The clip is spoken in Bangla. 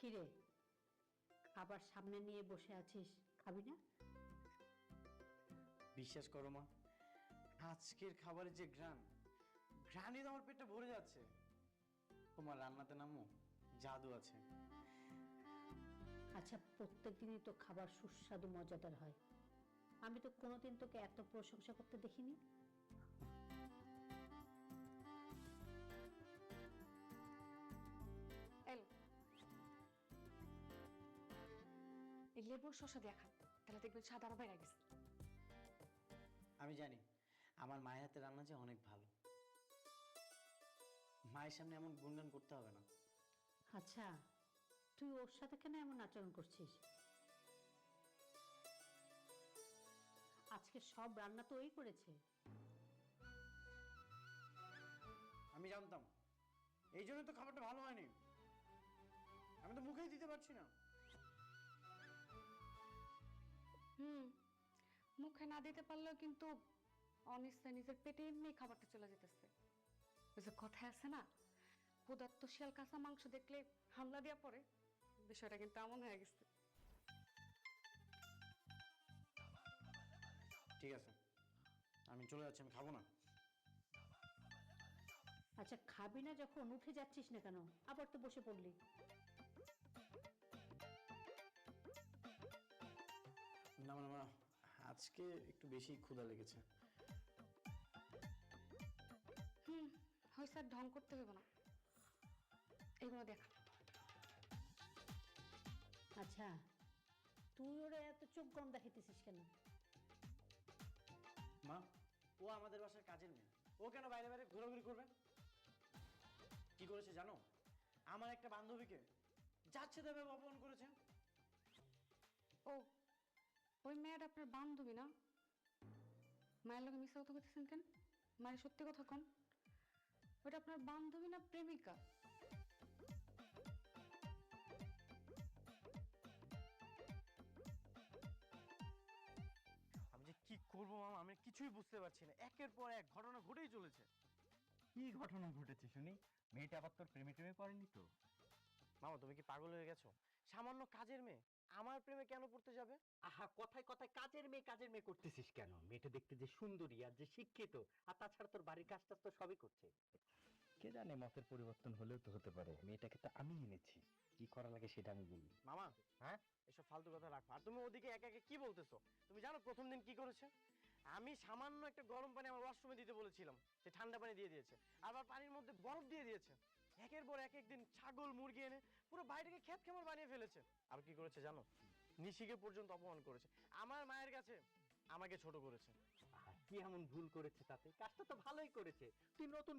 কিরে, খাবার সামনে নিয়ে বসে আছিস, খাবি না? বিশ্বাস করো মা, আজকের খাবারের যে ঘ্রাণই তো আমার পেটটা ভরে যাচ্ছে। তোমার রান্নাতে নামো জাদু আছে। আচ্ছা, প্রত্যেক দিনই তো খাবার সুস্বাদু মজাদার হয়, আমি তো কোনোদিন তোকে এত প্রশংসা করতে দেখিনি। এল এই লেবুর শসা দিয়ে খান, তাহলে দেখবেন স্বাদ আরো বেড়ে গেছে। আমি জানি আমার মায়ের হাতে রান্না যে অনেক ভালো, মায়ের সামনে এমন গুণগান করতে হবে না। আচ্ছা, তুই ওর সাথে কেন এমন আচরণ করছিস? আজকে সব রান্না তো ওই করেছে। আমি জানতাম, এই জন্য তো খাবারটা ভালো হয়নি। আমি তো মুখেই দিতে পারছি না। মুখে না দিতে পারলেও কিন্তু অনিশ্চয় নিজের পেটে এমনি খাবারটা চলে যেতেছে। ওই যে কথায় আছে না, ক্ষুধার্ত শিয়াল কাঁচা মাংস দেখলে হামলা দেওয়া পড়ে, বিষয়টা কিন্তু এমন হয়ে গেছে। ঠিক আছে, আমি চলে যাচ্ছি, আমি খাবো না। আচ্ছা, খাবি না যখন উঠে যাচ্ছিস না কেন? আবার তো বসে পড়লি। না মানে মা, আজকে একটু বেশি ক্ষুধা লেগেছে। হয়েছে, আর ঢং করতে হবে না, এগুলো দেখা। আচ্ছা, তুই ওরা এত চোখ গম দেখাইতেছিস কেন? মা, ও আমাদের বাসার কাজের মেয়ে, ও কেন বাইরে বাইরে ঘোরাঘুরি করবে? কি করেছে জানো? আমার একটা বান্ধবীকে যাচ্ছে দেবে অপমান করেছে। ও, ওই মেয়েটা আপনার বান্ধবী না? মায়ের লোকে মিশা কথা বলতেছেন কেন? মায়ের সত্যি কথা কন, ওটা আপনার বান্ধবী না প্রেমিকা? আমি যে কি করবো মামা, আমি কিছুই বুঝতে পারছি না। একের পর এক ঘটনা ঘটেই চলেছে। কি ঘটনা ঘটেছে শুনি? মেয়েটা আবার তোর প্রেমে টেমে পড়েনি তো? মামা, তুমি কি পাগল হয়ে গেছো? সামান্য কাজের মেয়ে আমার প্রেমে কেন পড়তে যাবে? আহা, কথায় কথায় কাজের মেয়ে করতেছিস কেন? মেয়েটা দেখতে যে সুন্দরী আর যে শিক্ষিত, আর তাছাড়া তোর বাড়ির কাজটা তো সবই করছে। কে জানে, মতের পরিবর্তন হলেও তো হতে পারে। মেয়েটাকে তো আমি এনেছি, কি করা লাগে সেটা আমি বলি। মামা, হ্যাঁ, এসব ফালতু কথা রাখো। আর তুমি ওদিকে একা একা কি বলতেছো? তুমি জানো প্রথম দিন কি করেছে? আমি সামান্য একটা গরম পানি আমার ওয়াশরুমে দিতে বলেছিলাম, সে ঠান্ডা পানি দিয়ে দিয়েছে। আবার পানির মধ্যে বরফ দিয়ে দিয়েছে। একের পর এক একদিন ছাগল মুরগি এনে পুরো বাড়িটাকে খেত খেমর বানিয়ে ফেলেছে। আর কি করেছে জানো? নিশিকে পর্যন্ত অপমান করেছে। আমার মায়ের কাছে আমাকে ছোট করেছে। আহা, কি এমন ভুল করেছে তাতে? কাজটা তো ভালোই করেছে। তুই নতুন